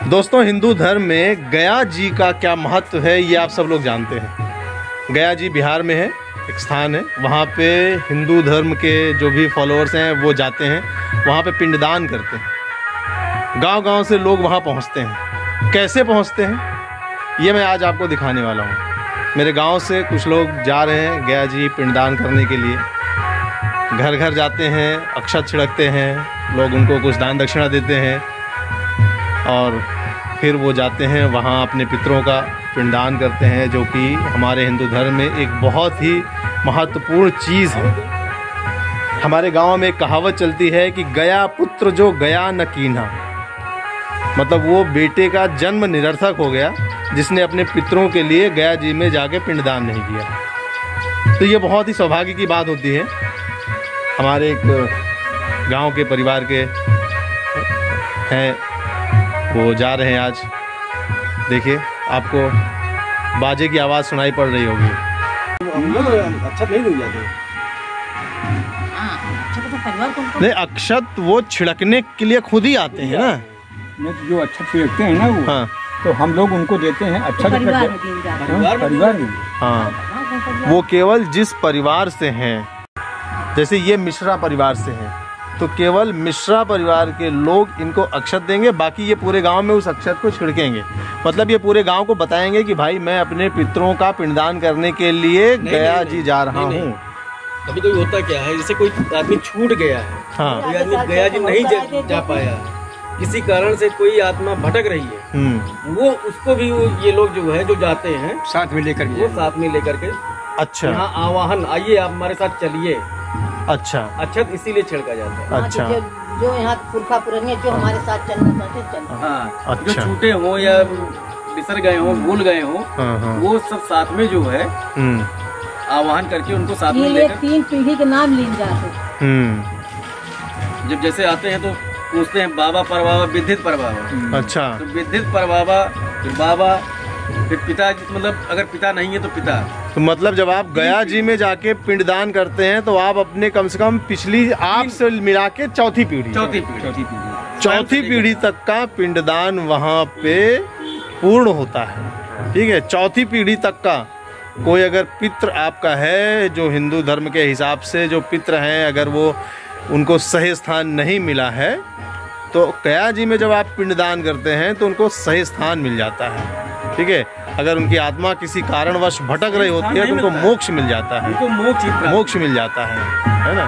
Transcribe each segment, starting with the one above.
दोस्तों, हिंदू धर्म में गया जी का क्या महत्व है ये आप सब लोग जानते हैं। गया जी बिहार में है, एक स्थान है। वहाँ पे हिंदू धर्म के जो भी फॉलोअर्स हैं वो जाते हैं, वहाँ पे पिंडदान करते हैं। गांव-गांव से लोग वहाँ पहुँचते हैं। कैसे पहुँचते हैं ये मैं आज आपको दिखाने वाला हूँ। मेरे गांव से कुछ लोग जा रहे हैं गया जी पिंडदान करने के लिए। घर घर जाते हैं, अक्षत छिड़कते हैं, लोग उनको कुछ दान दक्षिणा देते हैं और फिर वो जाते हैं वहाँ अपने पितरों का पिंडदान करते हैं, जो कि हमारे हिंदू धर्म में एक बहुत ही महत्वपूर्ण चीज़ है। हमारे गांव में एक कहावत चलती है कि गया पुत्र जो गया न कीन्हा, मतलब वो बेटे का जन्म निरर्थक हो गया जिसने अपने पितरों के लिए गया जी में जाके पिंडदान नहीं किया। तो ये बहुत ही सौभाग्य की बात होती है। हमारे एक गांव के परिवार के हैं, वो जा रहे हैं आज। देखिए, आपको बाजे की आवाज़ सुनाई पड़ रही होगी। अक्षत नहीं मिल जाते। नहीं, अक्षत वो छिड़कने के लिए खुद ही आते हैं ना। जो अक्षत छिड़कते हैं ना वो, हाँ, तो हम लोग उनको देते हैं। अच्छा परिवार में, हाँ, वो केवल जिस परिवार से हैं, जैसे ये मिश्रा परिवार से हैं, तो केवल मिश्रा परिवार के लोग इनको अक्षत देंगे। बाकी ये पूरे गांव में उस अक्षत को छिड़केंगे। मतलब ये पूरे गांव को बताएंगे कि भाई मैं अपने पितरों का पिंडदान करने के लिए गया जी जा रहा हूँ। कभी कभी होता क्या है, जैसे कोई आदमी छूट गया है, हाँ, कोई आदमी गया जी नहीं जा पाया, किसी कारण से कोई आत्मा भटक रही है, वो उसको भी ये लोग जो है जो जाते हैं साथ में लेकर वो साथ में लेकर के, अच्छा, यहाँ आवाहन, आइए आप हमारे साथ चलिए। अच्छा, अक्षत इसीलिए छिड़का जाता है। अच्छा, जो यहाँ पुरखा पुराने जो हमारे साथ चलना चाहते हैं, हाँ, अच्छा, जो छूटे हो या बिसर गए हो, भूल गए हो, वो सब साथ में जो है आवाहन करके उनको साथ में लेकर 3 पीढ़ी के नाम लीन जाते। जब जैसे आते हैं तो पूछते हैं बाबा परबाबा विद्युत परबाबा। अच्छा, तो विद्युत परबाबा, फिर बाबा, फिर पिता, मतलब अगर पिता नहीं है तो पिता। तो मतलब जब आप गया जी में जाके पिंडदान करते हैं तो आप अपने कम से कम पिछली आप से मिला के चौथी पीढ़ी तक का पिंडदान वहाँ पे पूर्ण होता है। ठीक है, चौथी पीढ़ी तक का कोई अगर पितृ आपका है, जो हिंदू धर्म के हिसाब से जो पितृ हैं, अगर वो उनको सही स्थान नहीं मिला है तो गया जी में जब आप पिंडदान करते हैं तो उनको सही स्थान मिल जाता है। ठीक है, अगर उनकी आत्मा किसी कारणवश भटक रही होती है तो उनको मोक्ष मिल जाता है, मोक्ष मिल जाता है ना।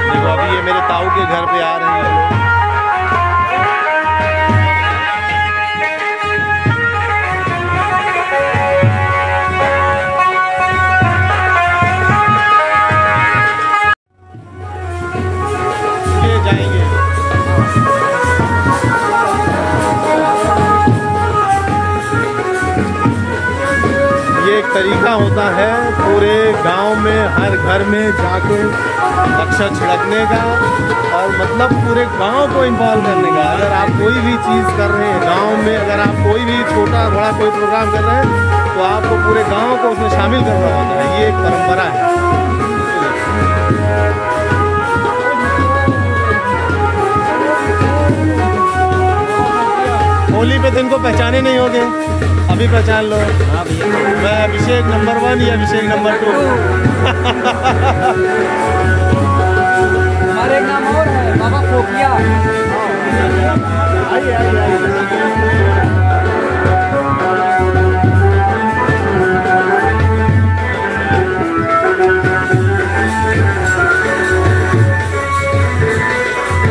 देखो, अभी ये मेरे ताऊ के घर पे आ रही है। तरीका होता है पूरे गांव में हर घर में जाके अक्षत छिड़कने का, और मतलब पूरे गांव को इन्वॉल्व करने का। अगर आप कोई भी चीज़ कर रहे हैं गांव में, अगर आप कोई भी छोटा बड़ा कोई प्रोग्राम कर रहे हैं तो आपको पूरे गांव को उसमें शामिल करना होता है। ये एक परंपरा है। होली पे तो इनको पहचाने नहीं होगे, अभी पहचान लो। मैं अभिषेक नंबर 1 या अभिषेक नंबर 2। हमारे नाम और है बाबा पोखिया।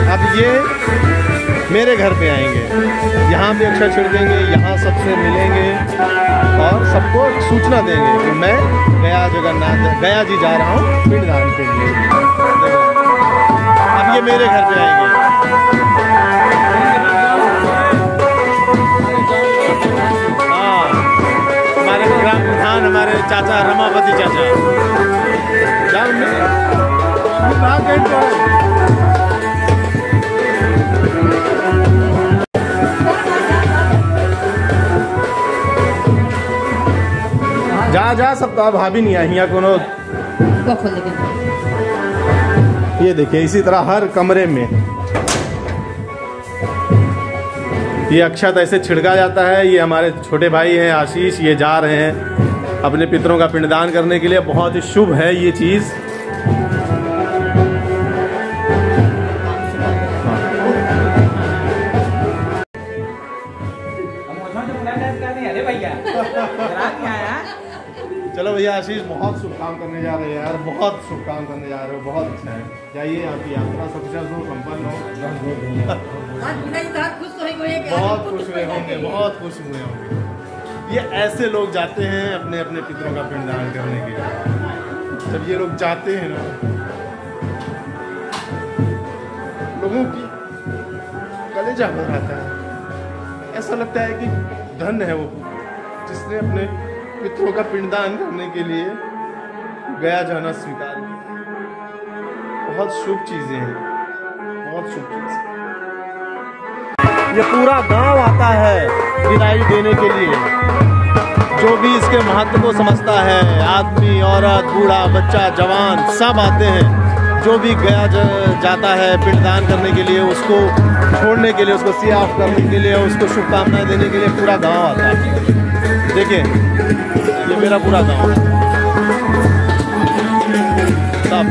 अब ये मेरे घर पे आएंगे, यहाँ पे अक्षर छिड़केंगे, यहाँ सबसे मिलेंगे और सबको सूचना देंगे कि मैं गया जी जा रहा हूँ पिंडदान के लिए। अब ये मेरे घर पे आएंगे। हाँ, हमारे ग्राम प्रधान, हमारे चाचा रमापति चाचा, जा सब तो भाभी नहीं आई, कोनो ये देखिए, इसी तरह हर कमरे में ये अक्षत ऐसे छिड़का जाता है। ये हमारे छोटे भाई हैं आशीष, ये जा रहे हैं अपने पितरों का पिंडदान करने के लिए। बहुत ही शुभ है ये चीज़। चलो भैया, आशीष बहुत शुभ काम करने जा रहे हैं यार, बहुत शुभ काम करने जा रहे हो, बहुत अच्छा है। जाइए, आपकी यात्रा सफल हो, संपन्न हो। बहुत खुश हुए होंगे, बहुत खुश हुए होंगे। ये ऐसे लोग जाते हैं अपने अपने पितरों का पिंडदान करने के लिए। जब ये लोग जाते हैं ना, लोगों की कलेजा भर आता है। ऐसा लगता है कि धन है वो जिसने अपने पितरों का पिंडदान करने के लिए गया जाना स्वीकार किया। बहुत शुभ चीजें हैं, बहुत शुभ चीजें। ये पूरा गांव आता है विदाई देने के लिए। जो भी इसके महत्व को समझता है, आदमी, औरत, बूढ़ा, बच्चा, जवान, सब आते हैं। जो भी गया जाता है पिंडदान करने के लिए, उसको छोड़ने के लिए, उसको सी ऑफ करने के लिए, उसको शुभकामनाएं देने के लिए पूरा गांव आता है। देखिए, ये मेरा पूरा गांव है सब।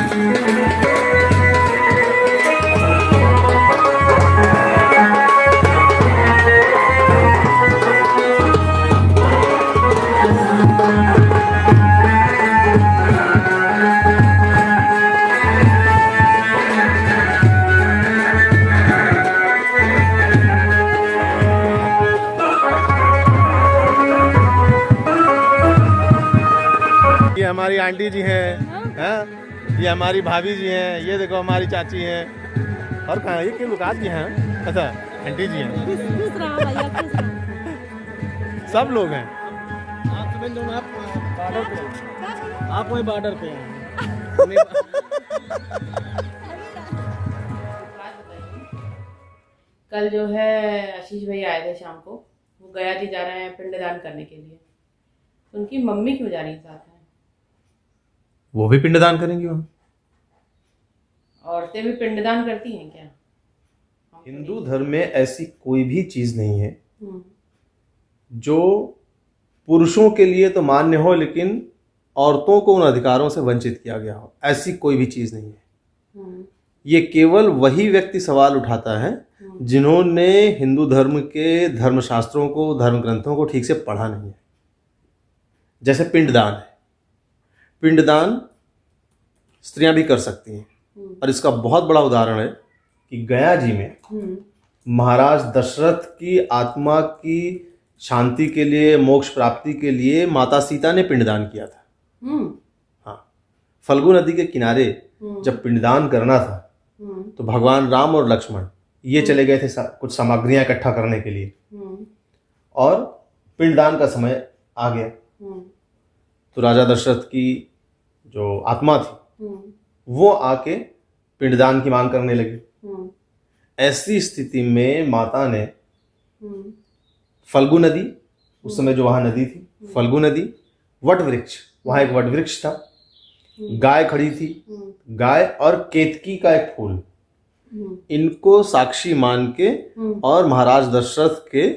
हमारी आंटी जी हैं, ये हमारी भाभी जी हैं, ये देखो हमारी चाची हैं। और कहाँ ये किन दुकान की हैं? अच्छा, आंटी जी हैं। सब लोग हैं। आप वही बॉर्डर पे हैं। कल जो है आशीष भाई आए थे शाम को, वो गया जी जा रहे हैं पिंडदान करने के लिए। उनकी मम्मी क्यों जा रही साथ है? वो भी पिंडदान करेंगी वहाँ। औरतें भी पिंडदान करती हैं क्या? हिंदू धर्म में ऐसी कोई भी चीज नहीं है जो पुरुषों के लिए तो मान्य हो लेकिन औरतों को उन अधिकारों से वंचित किया गया हो। ऐसी कोई भी चीज नहीं है। ये केवल वही व्यक्ति सवाल उठाता है जिन्होंने हिंदू धर्म के धर्मशास्त्रों को, धर्म ग्रंथों को ठीक से पढ़ा नहीं है। जैसे पिंडदान है, पिंडदान स्त्रियां भी कर सकती हैं। और इसका बहुत बड़ा उदाहरण है कि गया जी में महाराज दशरथ की आत्मा की शांति के लिए, मोक्ष प्राप्ति के लिए माता सीता ने पिंडदान किया था। हाँ, फल्गु नदी के किनारे जब पिंडदान करना था तो भगवान राम और लक्ष्मण ये चले गए थे कुछ सामग्रियां इकट्ठा करने के लिए, और पिंडदान का समय आ गया। तो राजा दशरथ की जो आत्मा थी वो आके पिंडदान की मांग करने लगी। ऐसी स्थिति में माता ने फल्गु नदी, उस समय जो वहां नदी थी फल्गु नदी, वट वृक्ष, वहां एक वट वृक्ष था, गाय खड़ी थी, गाय और केतकी का एक फूल, इनको साक्षी मान के और महाराज दशरथ के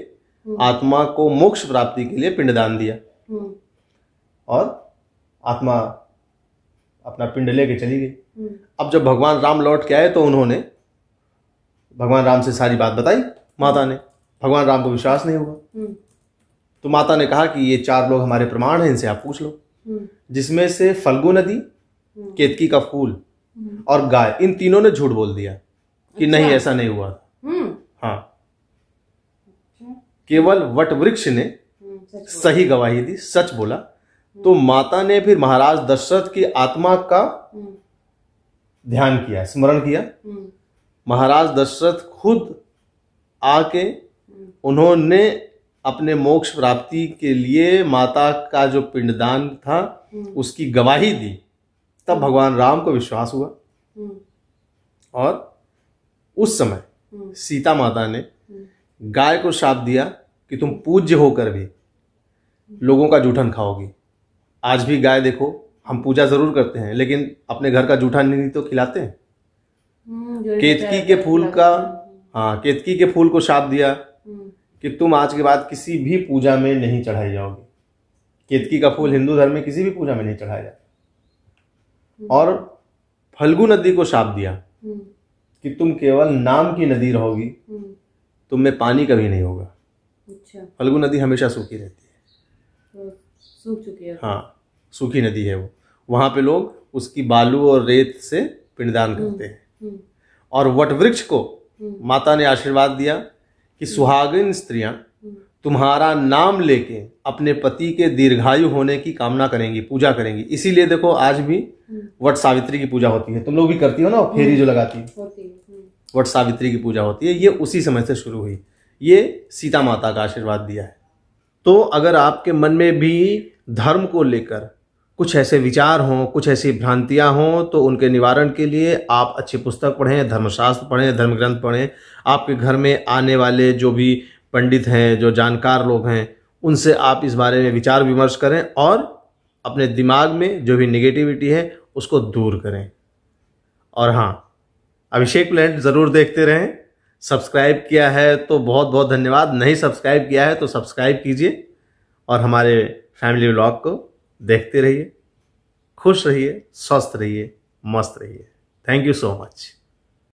आत्मा को मोक्ष प्राप्ति के लिए पिंडदान दिया। और आत्मा अपना पिंड लेके चली गई। अब जब भगवान राम लौट के आए तो उन्होंने भगवान राम से सारी बात बताई माता ने। भगवान राम को विश्वास नहीं हुआ तो माता ने कहा कि ये 4 लोग हमारे प्रमाण हैं, इनसे आप पूछ लो। जिसमें से फल्गु नदी, केतकी का फूल और गाय, इन तीनों ने झूठ बोल दिया कि नहीं, ऐसा नहीं हुआ। हाँ, केवल वट वृक्ष ने सही गवाही दी, सच बोला। तो माता ने फिर महाराज दशरथ की आत्मा का ध्यान किया, स्मरण किया। महाराज दशरथ खुद आके उन्होंने अपने मोक्ष प्राप्ति के लिए माता का जो पिंडदान था उसकी गवाही दी। तब भगवान राम को विश्वास हुआ। और उस समय सीता माता ने गाय को श्राप दिया कि तुम पूज्य होकर भी लोगों का जूठन खाओगी। आज भी गाय देखो, हम पूजा जरूर करते हैं लेकिन अपने घर का जूठा नहीं तो खिलाते हैं। केतकी के फूल का, हाँ, केतकी के फूल को शाप दिया कि तुम आज के बाद किसी भी पूजा में नहीं चढ़ाई जाओगी। केतकी का फूल हिंदू धर्म में किसी भी पूजा में नहीं चढ़ाया जाता। और फल्गु नदी को शाप दिया कि तुम केवल नाम की नदी रहोगी, तुम में पानी कभी नहीं होगा। अच्छा। फल्गु नदी हमेशा सूखी रहती है, तो सूख चुकी है। हाँ, सूखी नदी है वो। वहां पे लोग उसकी बालू और रेत से पिंडदान करते हैं। और वटवृक्ष को माता ने आशीर्वाद दिया कि सुहागिन स्त्रियां तुम्हारा नाम लेके अपने पति के दीर्घायु होने की कामना करेंगी, पूजा करेंगी। इसीलिए देखो आज भी वट सावित्री की पूजा होती है। तुम लोग भी करती हो ना, फेरी जो लगाती है, वट सावित्री की पूजा होती है। ये उसी समय से शुरू हुई। ये सीता माता का आशीर्वाद दिया है। तो अगर आपके मन में भी धर्म को लेकर कुछ ऐसे विचार हों, कुछ ऐसी भ्रांतियां हों, तो उनके निवारण के लिए आप अच्छी पुस्तक पढ़ें, धर्मशास्त्र पढ़ें, धर्म ग्रंथ पढ़ें। आपके घर में आने वाले जो भी पंडित हैं, जो जानकार लोग हैं, उनसे आप इस बारे में विचार विमर्श करें और अपने दिमाग में जो भी नेगेटिविटी है उसको दूर करें। और हाँ, अभिषेक प्लैनेट ज़रूर देखते रहें। सब्सक्राइब किया है तो बहुत बहुत धन्यवाद, नहीं सब्सक्राइब किया है तो सब्सक्राइब कीजिए और हमारे फैमिली व्लॉग को देखते रहिए। खुश रहिए, स्वस्थ रहिए, मस्त रहिए। Thank you so much.